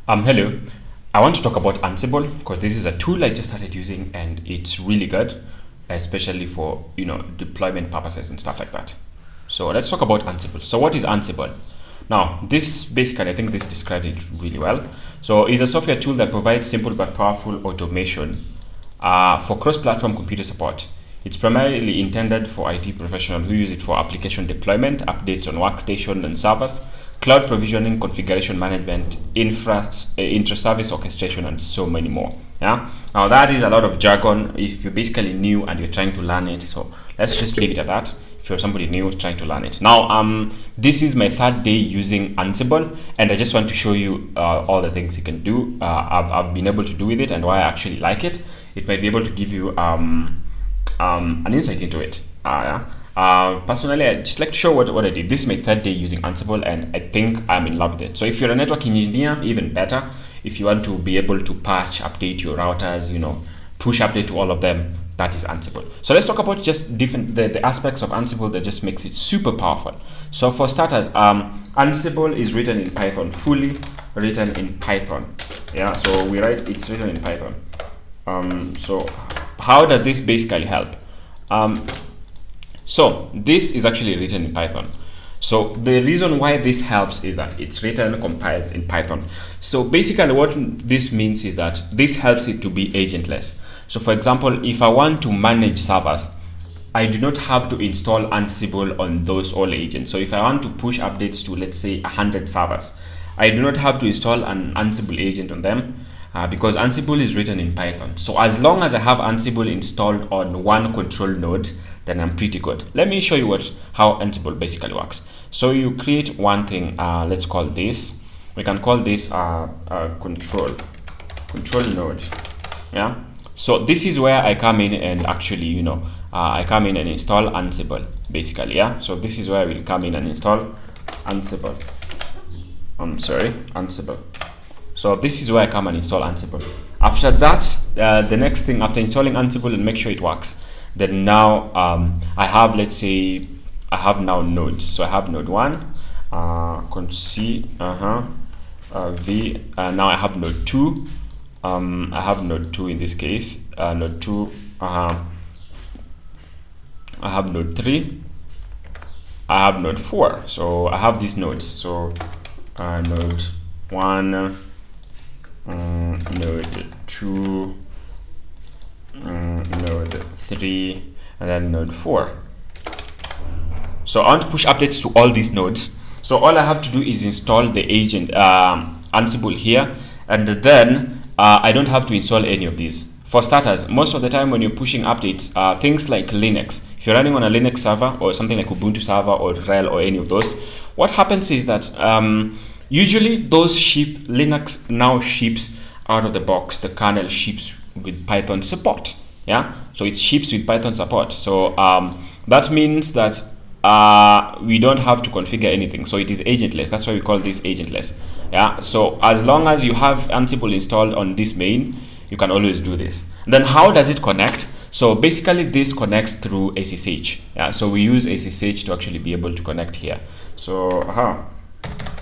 Hello. I want to talk about Ansible because this is a tool I just started using and it's really good, especially for deployment purposes and stuff like that. So let's talk about Ansible. So what is Ansible? Now, this basically, I think this describes it really well. So it's a software tool that provides simple but powerful automation for cross-platform computer support. It's primarily intended for IT professionals who use it for application deployment, updates on workstation and servers, cloud provisioning, configuration management, intra-service orchestration, and so many more. Yeah. Now that is a lot of jargon if you're basically new and you're trying to learn it. So let's just leave it at that. If you're somebody new trying to learn it. Now, this is my third day using Ansible, and I just want to show you all the things you can do. I've been able to do with it and why I actually like it. It might be able to give you an insight into it. Personally, I just like to show what I did. This is my third day using Ansible, and I think I'm in love with it. So if you're a network engineer, even better. If you want to be able to patch, update your routers, push update to all of them, that is Ansible. So let's talk about just the aspects of Ansible that just makes it super powerful. So for starters, Ansible is written in Python, fully written in Python. Yeah, so it's written in Python. So how does this basically help? So this is actually written in Python. So the reason why this helps is that it's written compiled in Python. So basically what this means is that this helps it to be agentless. So for example, if I want to manage servers, I do not have to install Ansible on those all agents. So if I want to push updates to, let's say, 100 servers, I do not have to install an Ansible agent on them because Ansible is written in Python. So as long as I have Ansible installed on one control node, then I'm pretty good. Let me show you how Ansible basically works. So you create one thing, let's call this, we can call this control node. Yeah. So this is where I come in and actually, I come in and install Ansible basically. Yeah. So this is where I will come in and install Ansible. Ansible. So this is where I come and install Ansible. After that, the next thing after installing Ansible and make sure it works, then now I have, let's say, I have now nodes. So I have node 1, C, V, now I have node 2. I have node 2 in this case, node 2, I have node 3, I have node 4. So I have these nodes. So node 1, node 2, node 3, and then node 4. So I want to push updates to all these nodes. So all I have to do is install the agent Ansible here, and then I don't have to install any of these. For starters, most of the time when you're pushing updates, things like Linux, if you're running on a Linux server or something like Ubuntu server or RHEL or any of those, what happens is that usually those Linux now ships out of the box, the kernel ships with Python support. Yeah, so it ships with Python support. So that means that we don't have to configure anything. So it is agentless. That's why we call this agentless. Yeah, so as long as you have Ansible installed on this main, you can always do this. Then how does it connect? So basically this connects through SSH. Yeah, so we use SSH to actually be able to connect here. So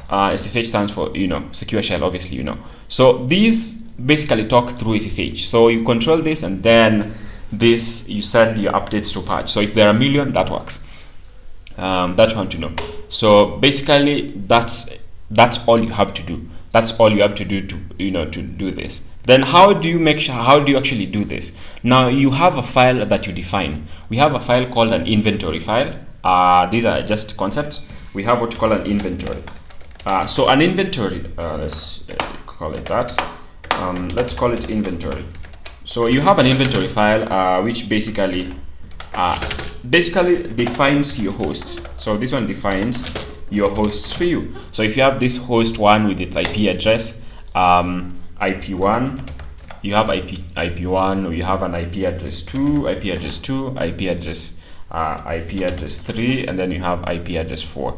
SSH stands for secure shell, obviously. So these basically talk through SSH. So you control this, and then this you send your updates to patch. So if there are a million, that works. That you want to know. So basically that's all you have to do. That's all you have to do to do this. Then how do you actually do this? Now you have a file that you define. We have a file called an inventory file. These are just concepts. We have what you call an inventory. So an inventory, let's call it that. Let's call it inventory. So you have an inventory file which basically defines your hosts. So this one defines your hosts for you. So if you have this host 1 with its IP address, IP1, you have IP1, or you have an IP address 2, IP address 2, IP address 3, and then you have IP address 4.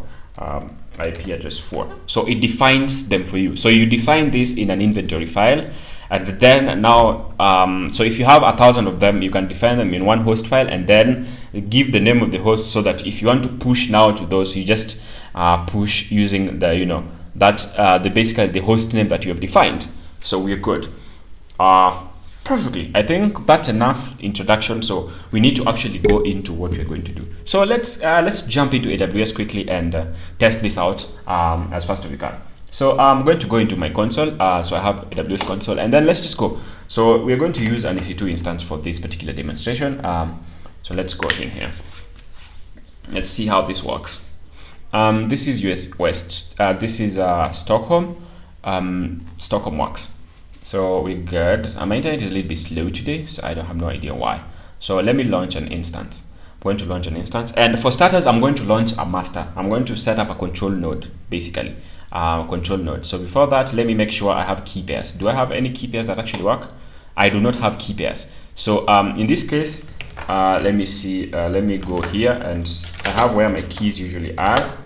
IP address 4. So it defines them for you. So you define this in an inventory file, and then now so if you have 1,000 of them, you can define them in one host file and then give the name of the host, so that if you want to push now to those, you just push using the the basically the host name that you have defined. So we're good. Perfectly. I think that's enough introduction. So we need to actually go into what we're going to do. So let's jump into AWS quickly and test this out as fast as we can. So I'm going to go into my console. So I have AWS console, and then let's just go. So we're going to use an EC2 instance for this particular demonstration. So let's go in here. Let's see how this works. This is US West. This is Stockholm. Stockholm works. So we're good. My internet is a little bit slow today, so I don't have no idea why. So let me launch an instance. I'm going to launch an instance, and for starters, I'm going to launch a master. I'm going to set up a control node, basically, control node. So before that, let me make sure I have key pairs. Do I have any key pairs that actually work? I do not have key pairs. So in this case, let me see. Let me go here, and I have where my keys usually are.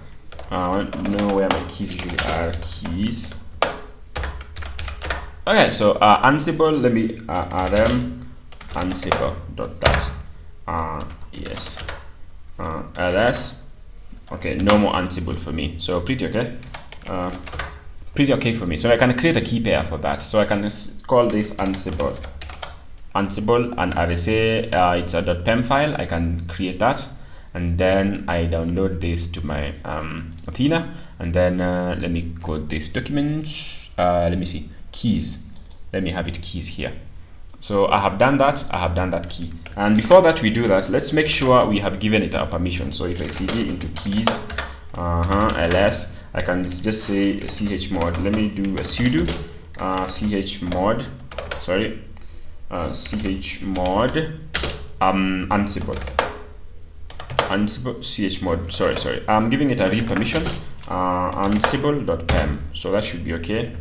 I want to know where my keys usually are. Keys. Okay, so Ansible, let me rm ansible.dat. Yes. ls. Okay, no more Ansible for me. So pretty okay. Pretty okay for me. So I can create a key pair for that. So I can call this Ansible. Ansible and RSA. It's a .pem file. I can create that, and then I download this to my Athena, and then let me code this document. Let me see. Keys. Let me have it keys here. So I have done that. I have done that key. And before that we do that, let's make sure we have given it our permission. So if I cd into keys, ls, I can just say chmod. Let me do a sudo chmod. Sorry, chmod ansible. Ansible chmod. Sorry. I'm giving it a read permission. Ansible.pem. So that should be okay.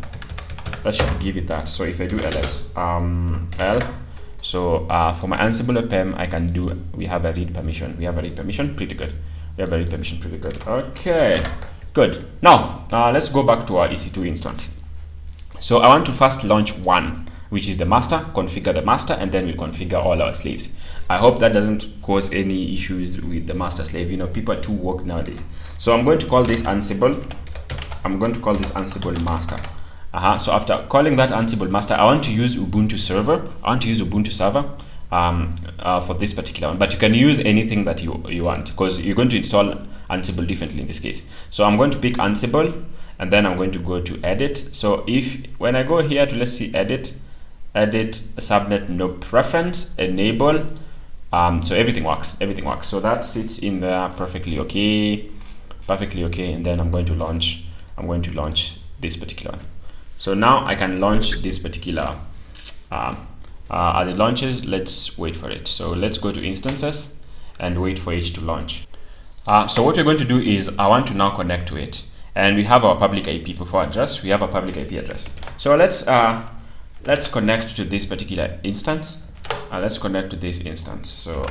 That should give it that. So if I do ls l, so for my Ansible.pem, I can do. We have a read permission. Pretty good. Okay, good. Now let's go back to our EC2 instance. So I want to first launch one, which is the master. Configure the master, and then we'll configure all our slaves. I hope that doesn't cause any issues with the master slave. You know, people are too woke nowadays. So I'm going to call this Ansible. I'm going to call this Ansible master. So after calling that Ansible master, I want to use Ubuntu server. For this particular one, but you can use anything that you want, because you're going to install Ansible differently in this case. So I'm going to pick Ansible, and then I'm going to go to edit. So when I go here to, let's see, edit subnet no preference, enable, so everything works. So that sits in there perfectly okay, and then I'm going to launch this particular one. So now I can launch this particular as it launches. Let's wait for it. So let's go to instances and wait for it to launch. So what we're going to do is I want to now connect to it, and we have our public IP for address. We have a public IP address. So let's connect to this particular instance. Let's connect to this instance. So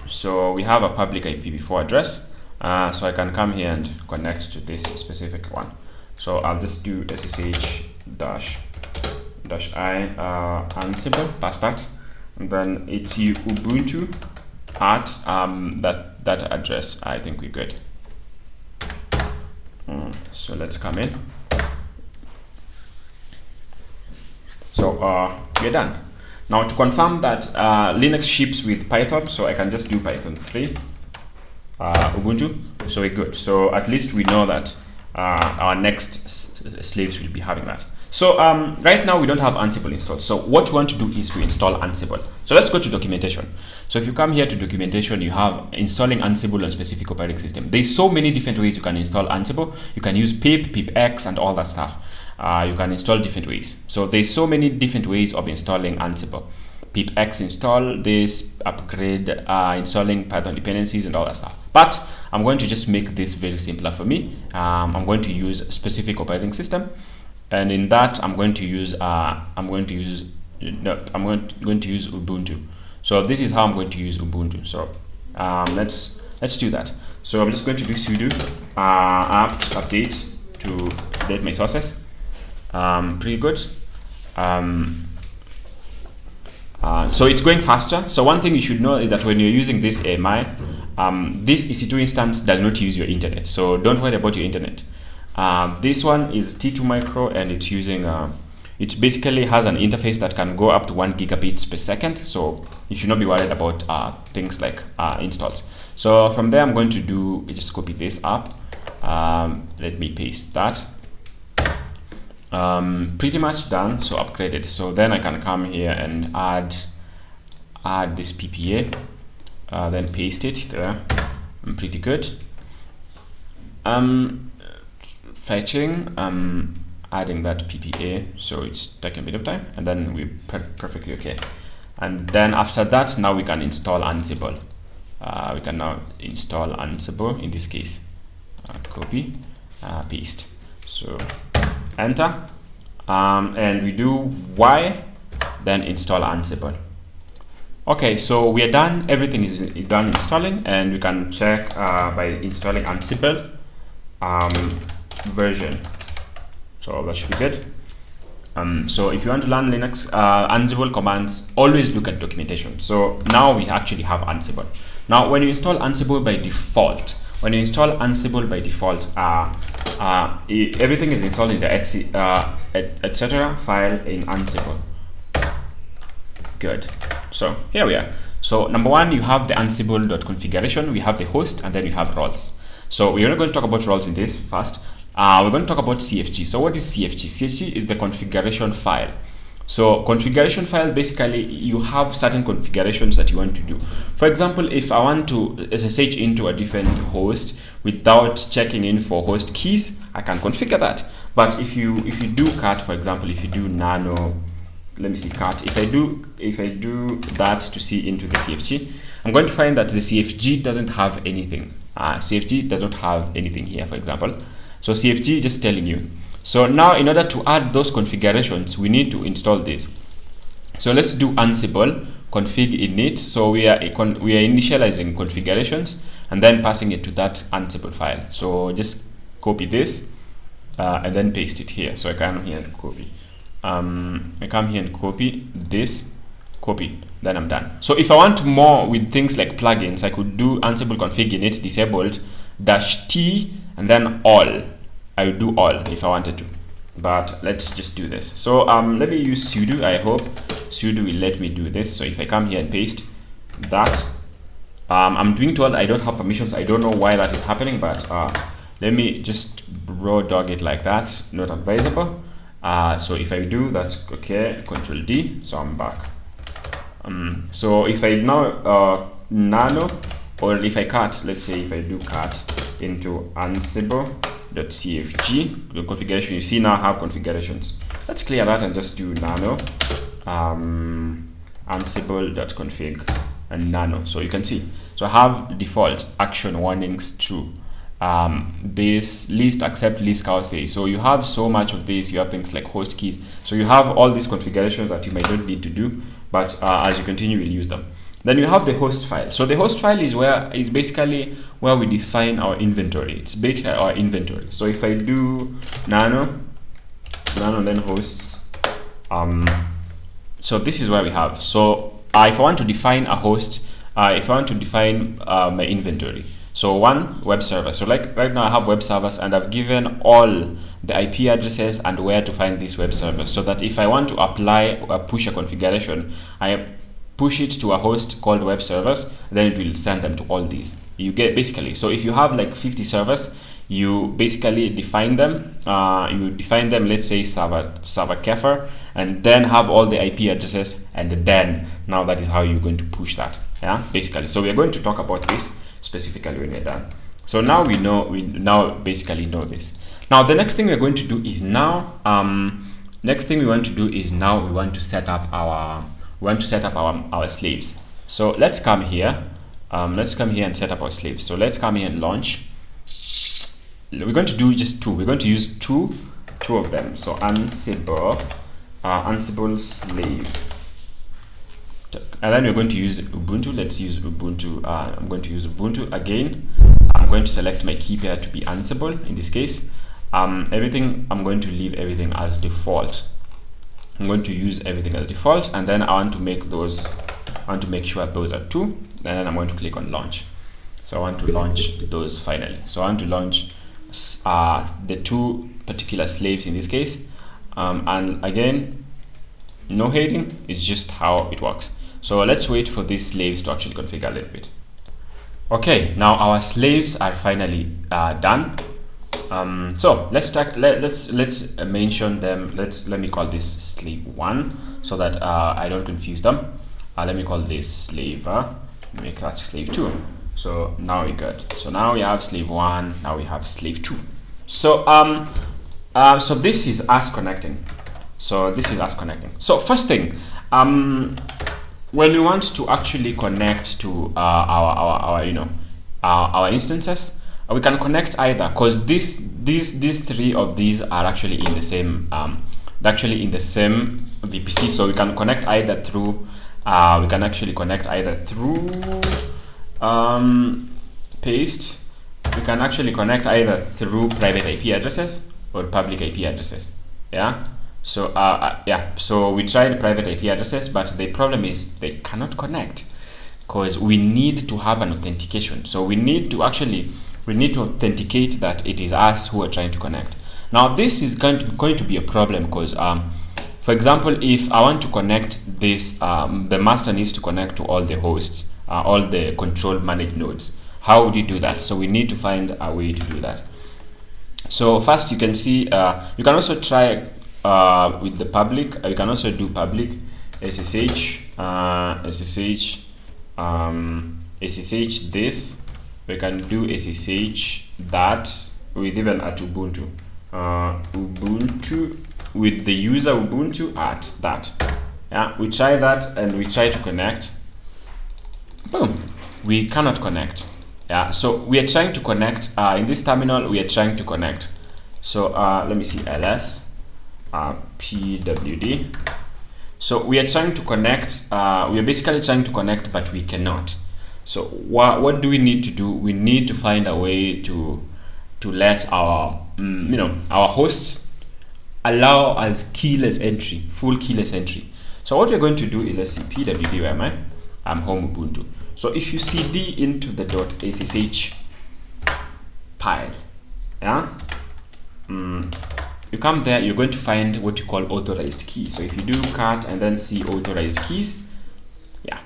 so we have a public IP before address. So I can come here and connect to this specific one. So I'll just do ssh dash I Ansible, pass that, and then it's Ubuntu at that address. I think we're good. So let's come in. So we're done. Now to confirm that Linux ships with Python, so I can just do Python 3 Ubuntu. So we're good. So at least we know that our next slaves will be having that. So right now we don't have Ansible installed. So what we want to do is to install Ansible. So let's go to documentation. So if you come here to documentation, you have installing Ansible on specific operating system. There's so many different ways you can install Ansible. You can use pip, pipx, and all that stuff. You can install different ways. So there's so many different ways of installing Ansible. Pipx install this, upgrade, installing Python dependencies and all that stuff. But I'm going to just make this very simpler for me. I'm going to use specific operating system, and in that I'm going to use Ubuntu. So this is how I'm going to use Ubuntu. So let's do that. So I'm just going to do sudo apt update to update my sources. Pretty good. So it's going faster. So one thing you should know is that when you're using this AMI, this EC2 instance does not use your internet, so don't worry about your internet. This one is T2 micro, and it's using it basically has an interface that can go up to 1 gigabits per second, so you should not be worried about things like installs. So from there, I'm going to just copy this up. Let me paste that. Pretty much done, so upgraded. So then I can come here and add this PPA, then paste it there. Pretty good. Fetching, adding that PPA, so it's taking a bit of time, and then we're perfectly okay. And then after that, now we can install Ansible. We can now install Ansible in this case. Copy, paste. So enter, and we do Y, then install Ansible. Okay, so we are done. Everything is done installing, and we can check by installing Ansible version. So that should be good. So if you want to learn Linux Ansible commands, always look at documentation. So now we actually have Ansible. Now when you install Ansible by default, everything is installed in the etc file in Ansible. Good. So here we are. So number one, you have the ansible.configuration, we have the host, and then you have roles. So we're not going to talk about roles in this first. We're going to talk about CFG. So what is CFG? CFG is the configuration file. So configuration file, basically you have certain configurations that you want to do. For example, if I want to SSH into a different host without checking in for host keys, I can configure that. But if you do cat, for example, if you do nano, let me see cat, if I do that to see into the CFG, I'm going to find that the CFG doesn't have anything. CFG does not have anything here, for example. So CFG is just telling you. So now in order to add those configurations, we need to install this. So let's do Ansible config init. So we are initializing configurations and then passing it to that Ansible file. So just copy this and then paste it here. So I come here and copy. I come here and copy this, copy, then I'm done. So if I want more with things like plugins, I could do Ansible config init disabled -t and then all. I would do all if I wanted to, but let's just do this. So let me use sudo. I hope sudo will let me do this. So if I come here and paste that, I'm doing told I don't have permissions. I don't know why that is happening, but let me just raw dog it like that. Not advisable. So if I do, that's okay. Control D. So I'm back. So if I now nano, or if I cut, let's say if I do cut into ansible.cfg, the configuration, you see now I have configurations. Let's clear that and just do nano ansible.config and nano. So you can see, so I have default action warnings true. This list accept list say. So you have so much of this. You have things like host keys. So you have all these configurations that you might not need to do, but as you continue, you'll use them. Then you have the host file. So the host file is basically where we define our inventory. It's basically our inventory. So if I do nano then hosts, so this is where we have. So if I want to define a host, if I want to define my inventory, so one, web server. So like right now I have web servers, and I've given all the IP addresses and where to find these web servers, so that if I want to apply or push a configuration, I push it to a host called web servers, then it will send them to all these. You get basically, so if you have like 50 servers, you basically define them. Let's say server kefir, and then have all the IP addresses, and then now that is how you're going to push that. Yeah, basically. So we are going to talk about this specifically when we're done. So now we now basically know this. Now the next thing we're going to do is we want to set up our slaves. So let's come here and set up our slaves. So let's come here and launch. We're going to do just two. We're going to use two of them. So Ansible slave, and then we're going to use Ubuntu. Let's use Ubuntu. I'm going to use Ubuntu again. I'm going to select my key pair to be Ansible in this case. I'm going to leave everything as default. I'm going to use everything as default, and then I want to make sure those are two. Then I'm going to click on launch. So I want to launch those finally. So I want to launch the two particular slaves in this case, and again, no heading, it's just how it works. So let's wait for these slaves to actually configure a little bit. Okay, now our slaves are finally done. So let's mention them. Let me call this slave 1 so that I don't confuse them. Let me call this slave, make that slave 2. So now we're good. So now we have slave 1, now we have slave 2. So so this is us connecting. So this is us connecting. So first thing, when we want to actually connect to our instances, we can connect either, because these three of these are actually in the same VPC. So we can connect either through paste. We can actually connect either through private IP addresses or public IP addresses. Yeah. So so we tried private IP addresses, but the problem is they cannot connect because we need to have an authentication. So we need to authenticate that it is us who are trying to connect. Now this is going to be a problem because for example, if I want to connect this, the master needs to connect to all the hosts, all the control managed nodes. How would you do that? So we need to find a way to do that. So first, you can see you can also try with the public. You can also do public SSH this. We can do SSH that with even at Ubuntu. Ubuntu with the user Ubuntu at that. Yeah, we try that and we try to connect. Boom, we cannot connect. Yeah, so we are trying to connect in this terminal. We are trying to connect. So let me see, ls pwd. So we are trying to connect. We are basically trying to connect, but we cannot. So what do we need to do? We need to find a way to let our our hosts allow us keyless entry, full keyless entry. So what we're going to do is, let's see, pwd, where am I? I'm home Ubuntu. So if you cd into the .ssh file, yeah, you come there, you're going to find what you call authorized key. So if you do cat and then see authorized keys, yeah.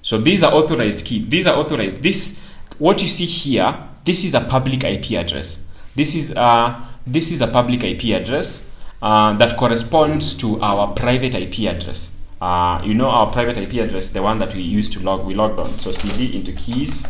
So these are authorized key. These are authorized. This, what you see here, this is a public IP address. This is a public IP address that corresponds to our private IP address. Our private IP address, the one that we used to we logged on. So cd into keys.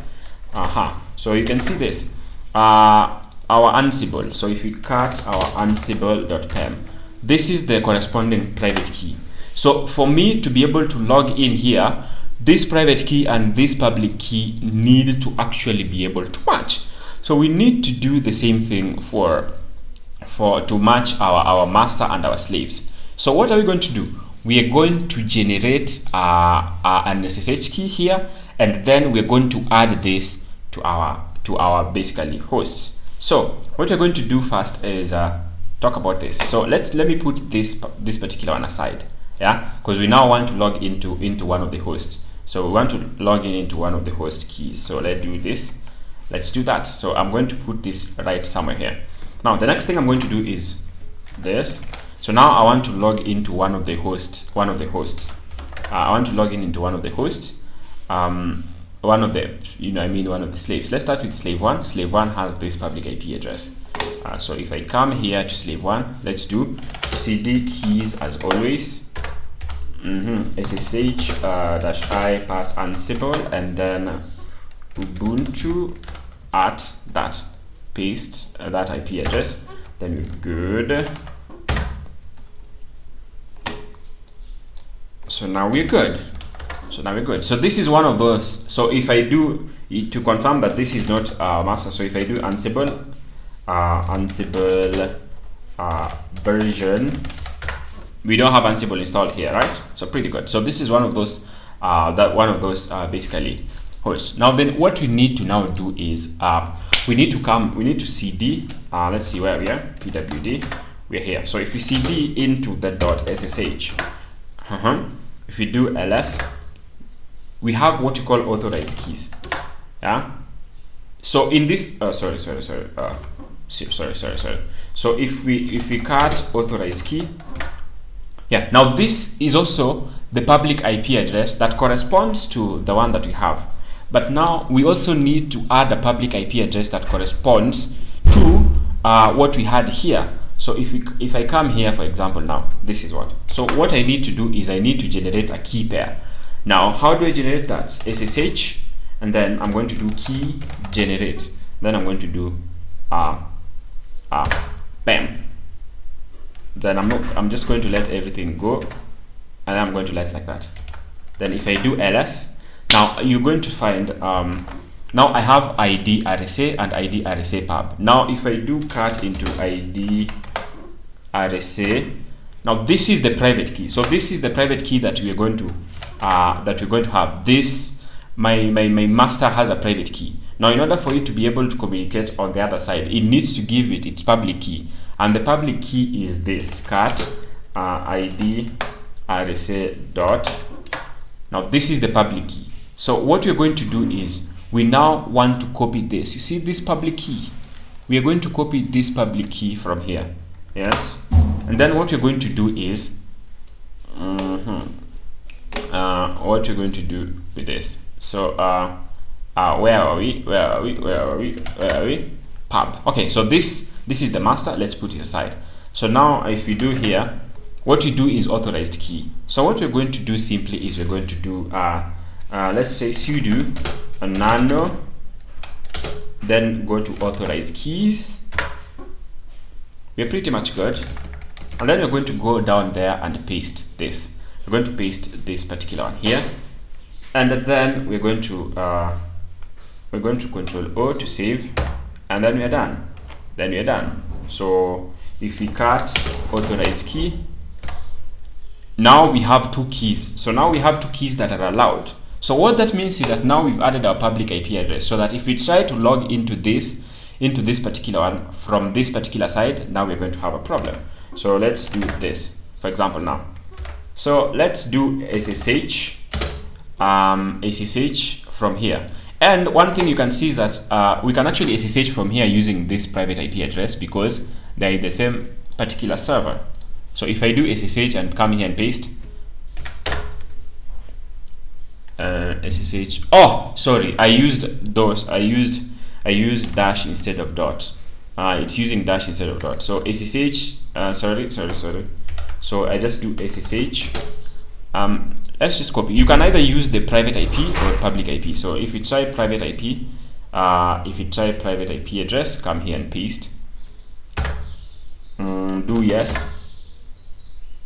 So you can see this. Our Ansible. So if we cut our ansible.pem, this is the corresponding private key. So for me to be able to log in here, this private key and this public key need to actually be able to match. So we need to do the same thing to match our master and our slaves. So what are we going to do? We are going to generate an SSH key here, and then we're going to add this to our basically hosts. So what we're going to do first is talk about this. So let me put this particular one aside, yeah, because we now want to log into one of the hosts. So we want to log into one of the host keys. So let's do this. Let's do that. So I'm going to put this right somewhere here. Now the next thing I'm going to do is this. So now I want to log into one of the hosts. I want to log into one of the hosts. One of the slaves. Let's start with slave 1. Slave 1 has this public IP address. So if I come here to slave 1, let's do cd keys as always. SSH -i pass Ansible and then Ubuntu at that. Paste that IP address. Then we're good. So now we're good. So this is one of those. So if I do, to confirm that this is not master, so if I do Ansible version, we don't have Ansible installed here, right? So pretty good. So this is one of those basically hosts. Now then, what we need to now do is we need to cd. Let's see where we are. pwd. We're here. So if we cd into the .ssh, if we do ls, we have what you call authorized keys. Yeah, So in this sorry. So if we cut authorized key, yeah, now this is also the public IP address that corresponds to the one that we have. But now we also need to add a public IP address that corresponds to what we had here. So if I come here, for example, now this is what. So what I need to do is I need to generate a key pair. Now, how do I generate that? SSH, and then I'm going to do key generate. Then I'm going to do bam. Then I'm just going to let everything go, and I'm going to let like that. Then if I do ls, now you're going to find now I have ID RSA and ID RSA pub. Now if I do cut into ID RSA, now this is the private key. So this is the private key that we are going to have. This my master has a private key. Now in order for it to be able to communicate on the other side, it needs to give it its public key, and the public key is this cat ID RSA dot. Now this is the public key. So what we're going to do is we now want to copy this. You see this public key? We are going to copy this public key from here. Yes, and then what we're going to do is what we're going to do with this. So where are we? Pub. Okay, so this is the master. Let's put it aside. So now if we do here, what you do is authorized key. So what we're going to do simply is we're going to do let's say sudo nano, then go to authorized keys. We're pretty much good, and then we're going to go down there and paste this. We're going to paste this particular one here, and then we're going to Control O to save, and then we're done. So if we cut authorized key, now we have two keys. So now we have two keys that are allowed. So what that means is that now we've added our public IP address, so that if we try to log into this particular one from this particular side, now we're going to have a problem. So let's do this, for example, now. So let's do SSH from here. And one thing you can see is that we can actually SSH from here using this private IP address because they're in the same particular server. So if I do SSH and come here and paste SSH, oh sorry, I used dash instead of dot. It's using dash instead of dot. So SSH, sorry. So I just do SSH. Let's just copy. You can either use the private IP or public IP. So if you try private IP, address, come here and paste. Do yes,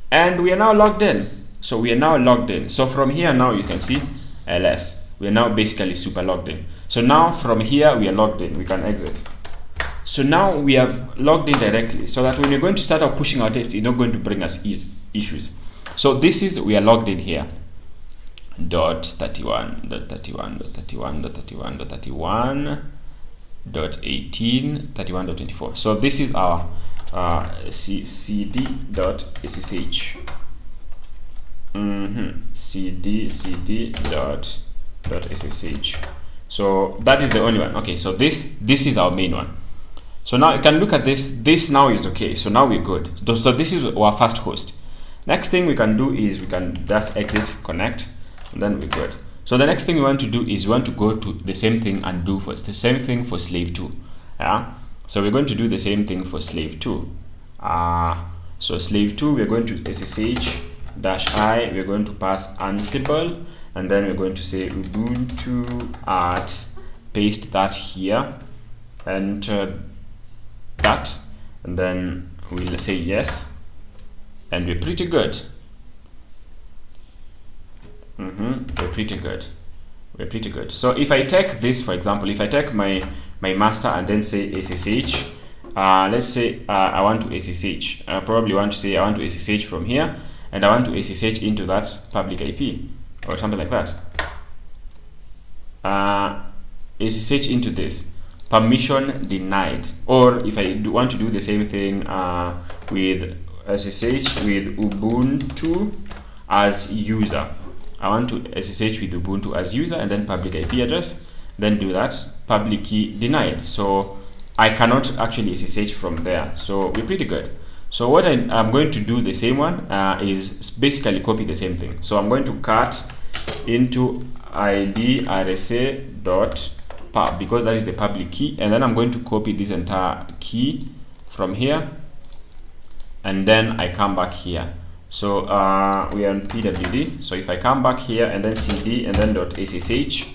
and we are now logged in. So we are now logged in. So from here now you can see ls. We are now basically super logged in. So now from here we are logged in. We can exit. So now we have logged in directly, so that when you're going to start out pushing our tapes, it's not going to bring us issues. So this is, we are logged in here. .31.31.31.31.18, so this is our cd.ssh. cd.ssh. So that is the only one. Okay, so this is our main one. So now you can look at this now is okay. So now we're good. So this is our first host. Next thing we can do is we can just exit, connect, and then we're good. So the next thing we want to do is we want to go to the same thing and do first the same thing for slave 2. Yeah, so we're going to do the same thing for slave 2. So slave 2, we're going to ssh-i, we're going to pass Ansible, and then we're going to say ubuntu at, paste that here, enter that, and then we'll say yes, and we're pretty good. We're pretty good. So if I take this, for example, if I take my master and then say SSH, let's say I want to SSH. I probably want to say I want to SSH from here, and I want to SSH into that public IP or something like that. SSH into this, permission denied. Or if I want to do the same thing with SSH with Ubuntu as user, I want to SSH with Ubuntu as user and then public IP address, then do that. Public key denied. So I cannot actually SSH from there. So we're pretty good. So what I'm going to do, the same one, is basically copy the same thing. So I'm going to cut into id rsa dot pub, because that is the public key, and then I'm going to copy this entire key from here, and then I come back here. So we are on pwd. So if I come back here and then cd and then .ssh,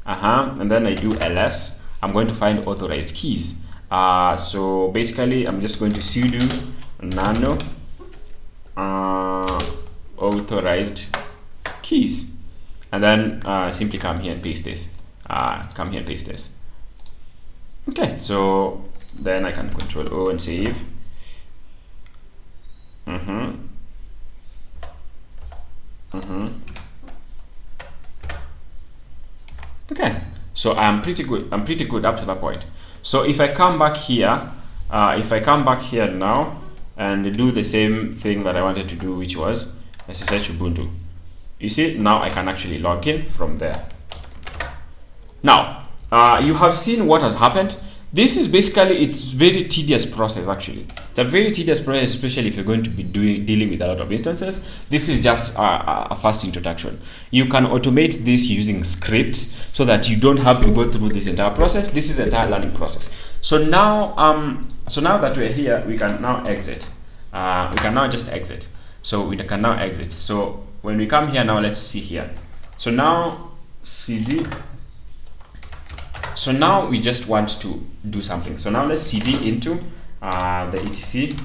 and then I do ls, I'm going to find authorized keys. So basically I'm just going to sudo nano authorized keys, and then simply come here and paste this. Okay, so then I can control O and save. Okay, so I'm pretty good up to that point. So if I come back here, now and do the same thing that I wanted to do, which was SSH Ubuntu, you see, now I can actually log in from there. Now you have seen what has happened. This is basically, it's very tedious process. Actually, it's a very tedious process, especially if you're going to be dealing with a lot of instances. This is just a fast introduction. You can automate this using scripts so that you don't have to go through this entire process. This is an entire learning process. So now now that we're here, we can now exit. We can now just exit. So we can now exit. So when we come here now, let's see here. So now cd. So now we just want to do something. So now let's cd into the etc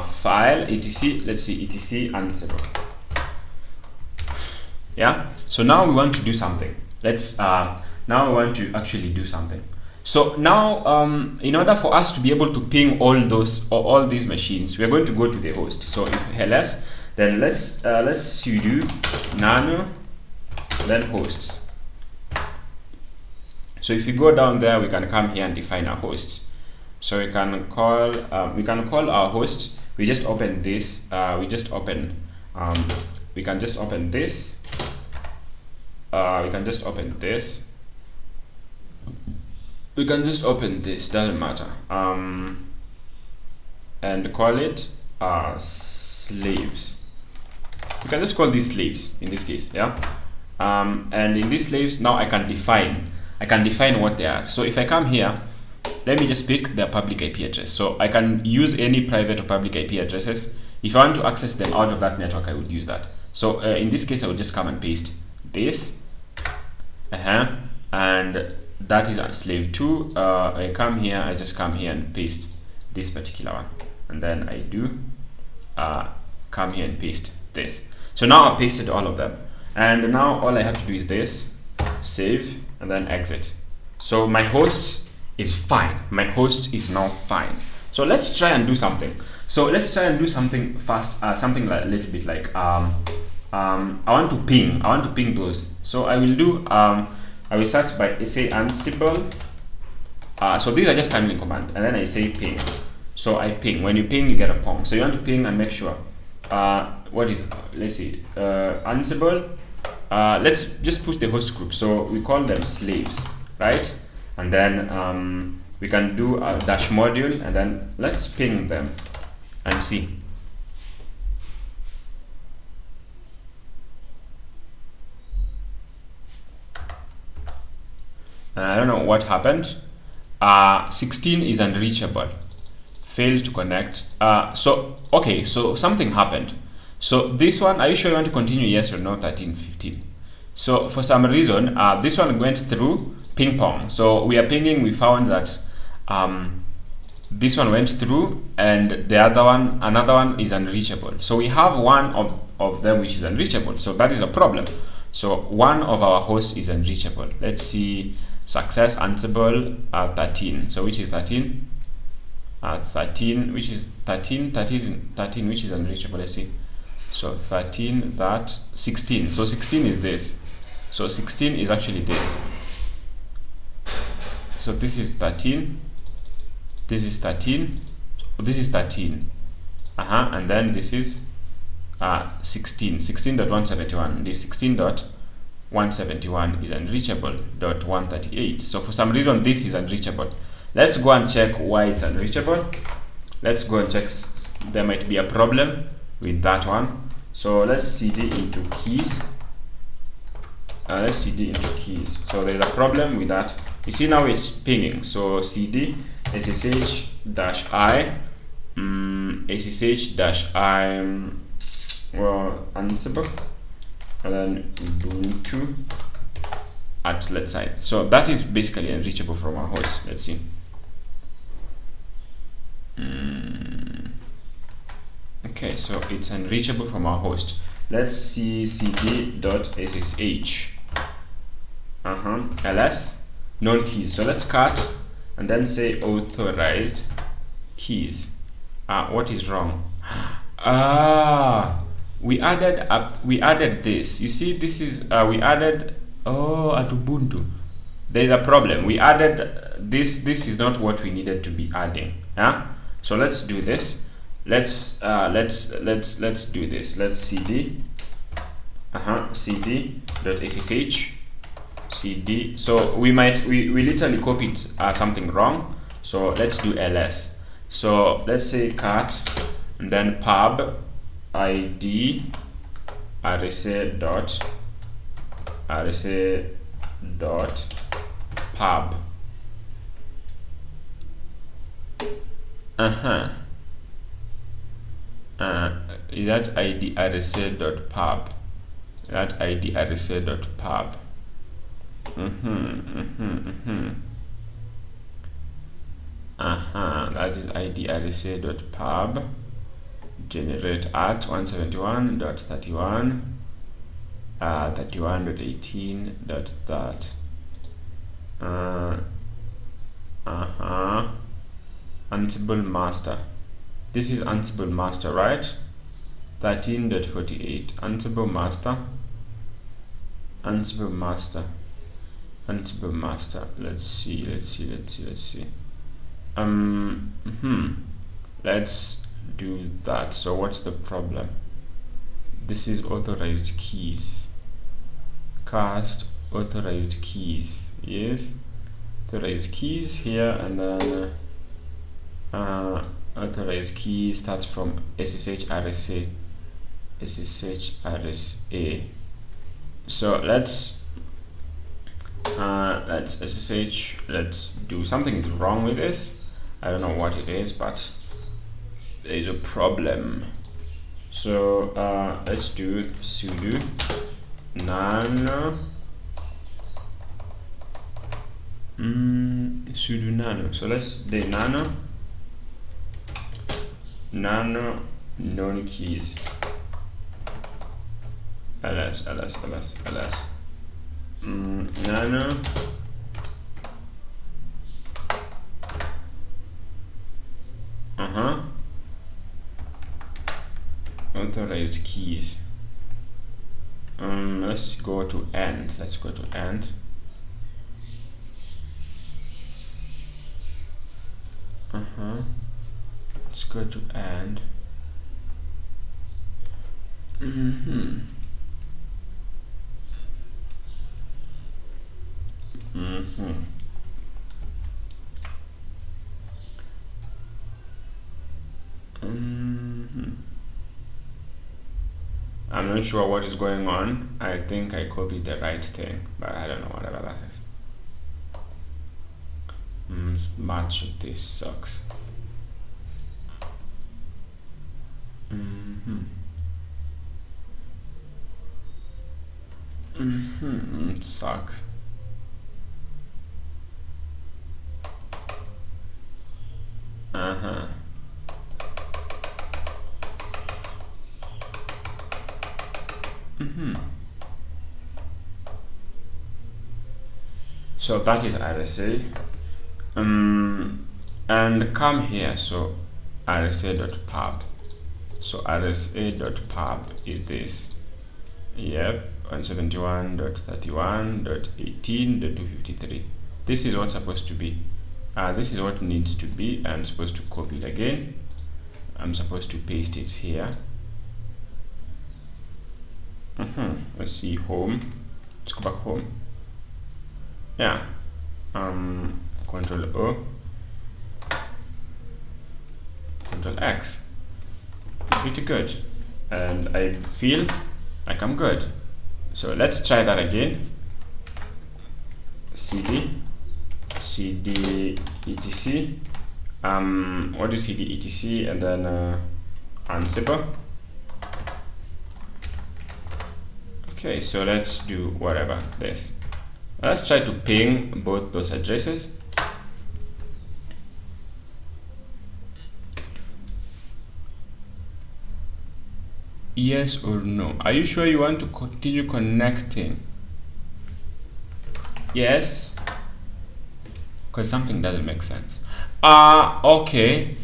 file, etc, let's see, etc Ansible. Yeah, so now we want to do something. Let's now we want to actually do something. So now in order for us to be able to ping all these machines, we are going to go to the host. So if ls, then let's sudo nano then hosts. So if you go down there, we can come here and define our hosts. So we can call our host. We just open this. We can just open this. We can just open this. We can just open this. Doesn't matter. And call it slaves. We can just call these slaves in this case. Yeah. And in these slaves now I can define what they are. So if I come here, let me just pick their public IP address. So I can use any private or public IP addresses. If I want to access them out of that network, I would use that. So in this case, I would just come and paste this, and that is a slave 2. I come here, I just come here and paste this particular one, and then I do come here and paste this. So now I've pasted all of them, and now all I have to do is this, save, and then exit. So my host is fine. My host is now fine. So let's try and do something. So let's try and do something fast. Something like a little bit like I want to ping those. So I will do I will search by say Ansible. So these are just handling command, and then I say ping. So I ping. When you ping, you get a pong. So you want to ping and make sure. What is? Let's see. Ansible. Let's just put the host group. So we call them slaves, right? And then we can do a dash module, and then let's ping them and see. I don't know what happened. 16 is unreachable. Failed to connect. So okay, so something happened. So this one, are you sure you want to continue? Yes or no? 13, 15. So for some reason, this one went through ping pong. So we are pinging. We found that this one went through, and the other one, another one is unreachable. So we have one of them which is unreachable. So that is a problem. So one of our hosts is unreachable. Let's see. Success Ansible 13. So which is 13? 13, which is 13, 13, which is unreachable. Let's see. So 13, that 16. So 16 is this. So 16 is actually this. So this is 13. This is 13. This is 13. And then this is 16. 16.171. This 16.171. 171 is unreachable, dot 138. So for some reason this is unreachable. Let's go and check why it's unreachable. Let's go and check. There might be a problem with that one. So let's cd into keys. Let's cd into keys. So there's a problem with that. You see now it's pinging. So cd ssh dash I ssh dash I Ansible, and then Ubuntu at let's say. So that is basically unreachable from our host. Let's see. Okay, so it's unreachable from our host. Let's see cd.ssh ls null keys. So let's cut and then say authorized keys. What is wrong? We added this. You see, this is we added at Ubuntu. There's a problem. We added this. This is not what we needed to be adding. So let's do this. Let's do this. Let's cd cd.ssh cd. So we literally copied something wrong. So let's do ls. So let's say cat and then pub id rsa dot pub. That id rsa dot pub. That id rsa dot pub. That is id rsa dot pub. Generate at 171.31 31.18 dot that. Ansible master. This is Ansible master, right? 13.48. Ansible master. Ansible master. Ansible master. Let's see. Let's do that. So what's the problem? This is authorized keys. Cast authorized keys. Yes, authorized keys here, and then authorized key starts from ssh rsa. So let's ssh. Let's do something is wrong with this. I don't know what it is, but there is a problem. So let's do sudo nano sudo nano. So let's do nano known keys ls nano authorized keys. Let's go to end. Let's go to end. Let's go to end. I'm not sure what is going on. I think I copied the right thing, but I don't know whatever that is. Much of this sucks. It sucks. So that is RSA. And come here. So rsa.pub. So rsa.pub is this. Yep, 171.31.18.253. This is what's supposed to be. This is what needs to be. I'm supposed to copy it again. I'm supposed to paste it here. Let's see home. let's go back home. Yeah, Control O, Control X. Pretty good, and I feel like I'm good. So let's try that again. CD etc. What is CD etc, and then Ansible. Okay, so let's do whatever this. Let's try to ping both those addresses. Yes or no? Are you sure you want to continue connecting? Yes, because something doesn't make sense. Okay,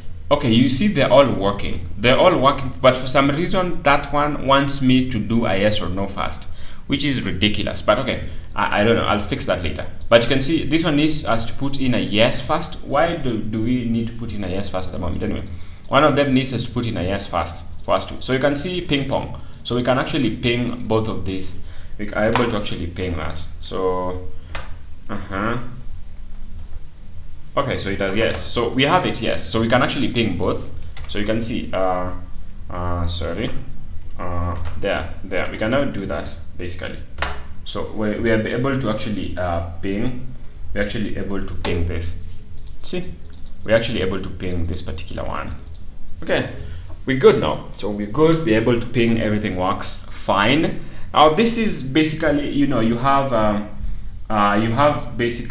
you see they're all working, but for some reason that one wants me to do a yes or no first, which is ridiculous. But okay, I don't know, I'll fix that later. But you can see this one needs us to put in a yes first. Why do we need to put in a yes first at the moment? Anyway, one of them needs us to put in a yes first for us to. So you can see ping pong, so we can actually ping both of these. We are able to actually ping that. So okay, so it does yes. So we have it yes. So we can actually ping both. So you can see there. We can now do that basically. So we are able to actually ping. We're actually able to ping this. See, we're actually able to ping this particular one. Okay, we're good now. So we're good. We're able to ping. Everything works fine. Now this is basically, you have basic,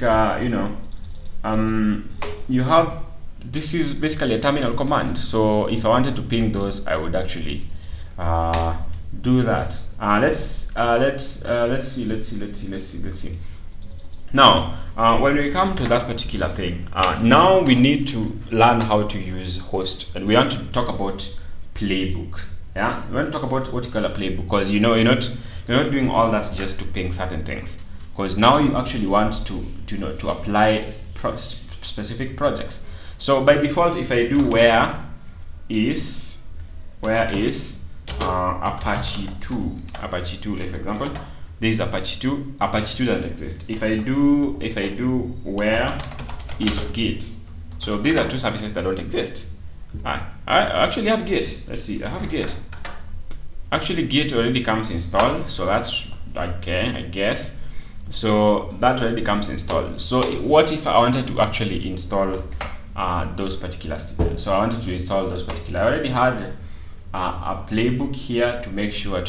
this is basically a terminal command. So if I wanted to ping those, I would actually do that. Let's see. Now, when we come to that particular thing, now we need to learn how to use host, and we want to talk about playbook. Yeah, we want to talk about what you call a playbook, because you're not doing all that just to ping certain things. Because now you actually want to apply specific projects. So by default, if I do where is Apache 2, like for example, this is Apache 2 doesn't exist. If I do where is Git, so these are two services that don't exist. I actually have Git. Let's see, I have Git. Actually, Git already comes installed, so that's okay, I guess. So that already comes installed. So what if I wanted to actually install those particulars? So I wanted to install those particular. I already had a playbook here to make sure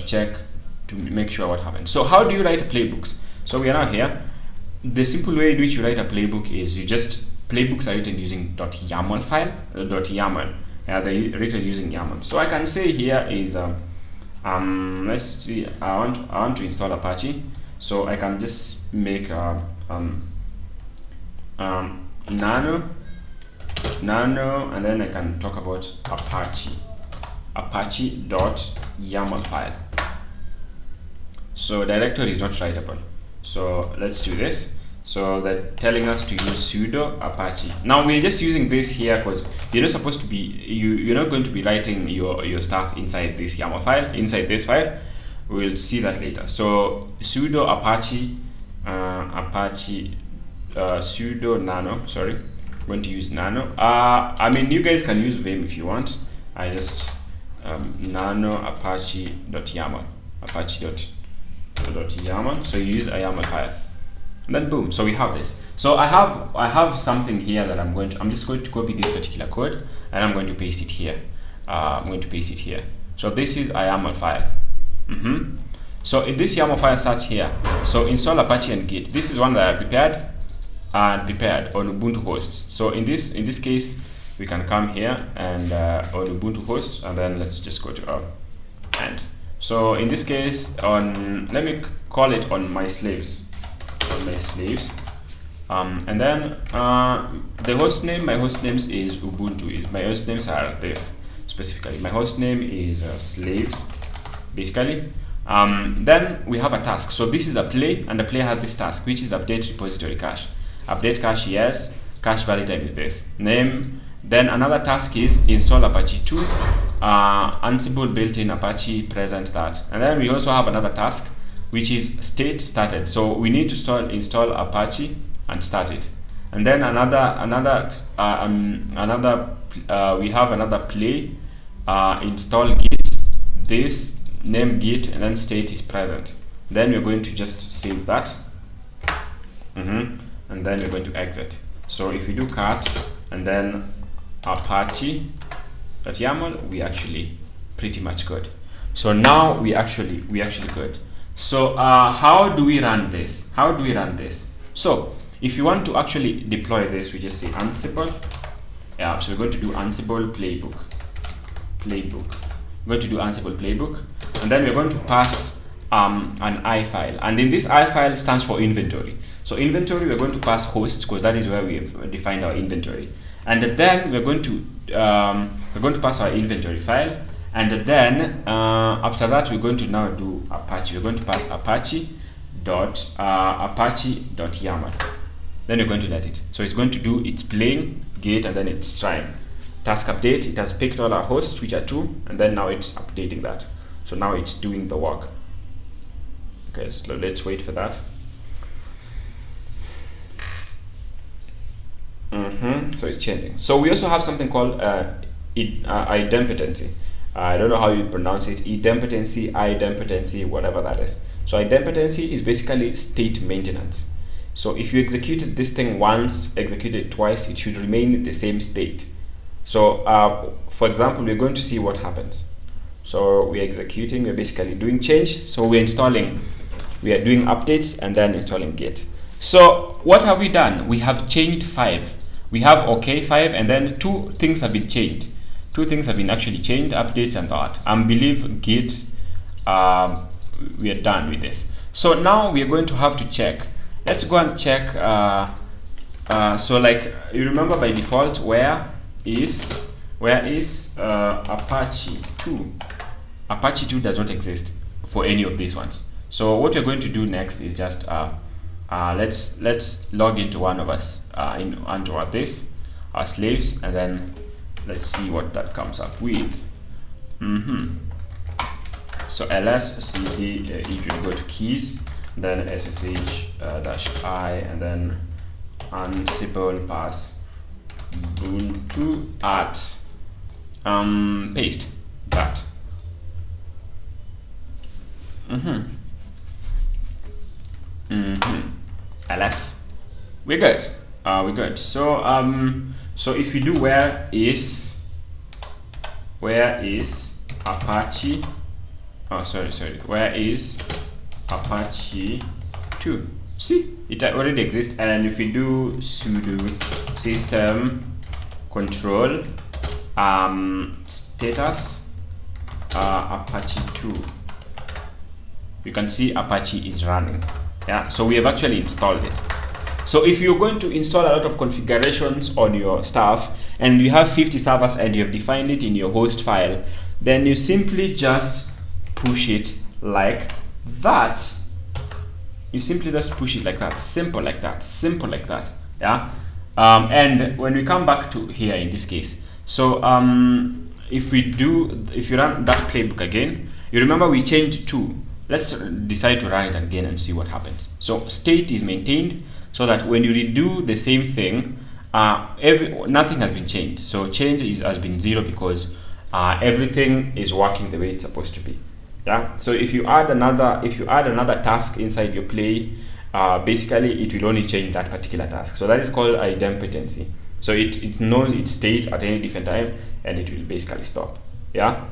what happens. So how do you write a playbooks? So we are now here. The simple way in which you write a playbook is playbooks are written using .yaml file, .yaml. They're written using YAML. So I can say here is let's see. I want to install Apache. So I can just make nano, and then I can talk about apache.yaml file. So directory is not writable. So let's do this. So they're telling us to use sudo apache. Now we're just using this here because you're not supposed to be, you're not going to be writing your stuff inside this YAML file, inside this file. We'll see that later. So sudo apache sudo nano, sorry, I'm going to use nano. I mean, you guys can use vim if you want. I just nano apache.yaml, apache.yaml. So you use a YAML file, and then boom. So we have this. So I have something here that I'm just going to copy this particular code and I'm going to paste it here. So this is a YAML file. So if this YAML file starts here, so install Apache and Git. This is one that I prepared on Ubuntu hosts. So in this case, we can come here and on Ubuntu hosts, and then let's just go to end. So in this case, let me call it on my slaves, and then the host name. My host names is Ubuntu. My host names are this specifically. My host name is slaves, basically. Then we have a task. So this is a play, and the play has this task, which is update repository cache. Update cache, yes. Cache valid time is this name. Then another task is install Apache 2, Ansible built-in Apache present that. And then we also have another task, which is state started. So we need to install Apache and start it. And then we have another play, install git, this name git, and then state is present. Then we're going to just save that, and then we're going to exit. So if we do cat and then apache.yaml, we actually pretty much good. So now we actually good. So how do we run this? So if you want to actually deploy this, we just say Ansible. Yeah, so we're going to do Ansible playbook. We're going to do Ansible playbook, and then we're going to pass an I file, and in this I file stands for inventory. So inventory, we're going to pass host, because that is where we have defined our inventory, and then we're going to pass our inventory file, and then after that we're going to now do Apache. We're going to pass apache.yaml. Then you're going to let it. So it's going to do its playing gate, and then it's trying. Task update, it has picked all our hosts, which are 2, and then now it's updating that. So now it's doing the work. Okay, so let's wait for that. So it's changing. So we also have something called idempotency. I don't know how you pronounce it. Idempotency, whatever that is. So idempotency is basically state maintenance. So if you executed this thing once, executed it twice, it should remain the same state. So for example, we're going to see what happens. So we're executing, we're basically doing change. So we are doing updates and then installing git. So what have we done? We have changed 5. We have OK 5, and then 2 things have been changed. 2 things have been actually changed, updates and that. I believe git, we are done with this. So now we are going to have to check. Let's go and check. So like you remember by default, where is Apache 2? Apache 2 does not exist for any of these ones. So what we're going to do next is just let's log into one of us onto our slaves, and then let's see what that comes up with. So ls cd, if you go to keys, then ssh -i, and then Ansible pass ubuntu at paste that. ls, we're good. So if you do where is Apache, where is Apache 2? See, it already exists. And if you do sudo system control status Apache 2, you can see Apache is running. Yeah, so we have actually installed it. So if you're going to install a lot of configurations on your stuff, and you have 50 servers and you have defined it in your host file, then you simply just push it like that. You simply just push it like that, simple like that. Yeah. And when we come back to here in this case, so if you run that playbook again, you remember we changed 2. Let's decide to run it again and see what happens. So state is maintained, so that when you redo the same thing, nothing has been changed. So change has been 0 because everything is working the way it's supposed to be. Yeah. So if you add another task inside your play, basically it will only change that particular task. So that is called idempotency. So it knows its state at any different time, and it will basically stop. Yeah.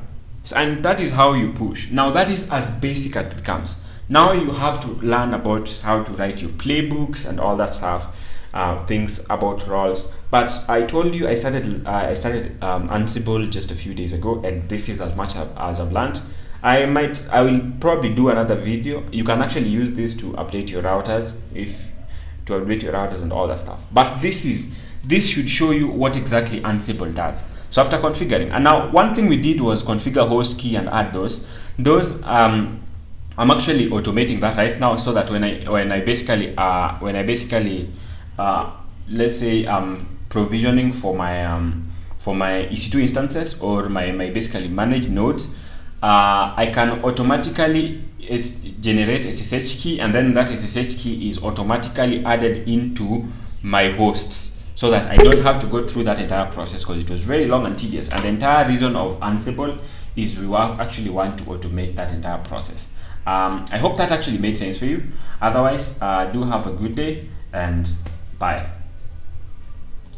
So, and that is how you push. Now that is as basic as it becomes. Now you have to learn about how to write your playbooks and all that stuff, things about roles. But I told you I started Ansible just a few days ago, and this is as much as I've learned. I will probably do another video. You can actually use this to update your routers, and all that stuff. But this should show you what exactly Ansible does. So after configuring, and now one thing we did was configure host key and add those. I'm actually automating that right now, so that when I basically let's say provisioning for my EC2 instances, or my basically managed nodes, I can automatically generate SSH key, and then that SSH key is automatically added into my hosts, so that I don't have to go through that entire process, because it was very long and tedious. And the entire reason of Ansible is we actually want to automate that entire process. I hope that actually made sense for you. Otherwise, do have a good day and bye.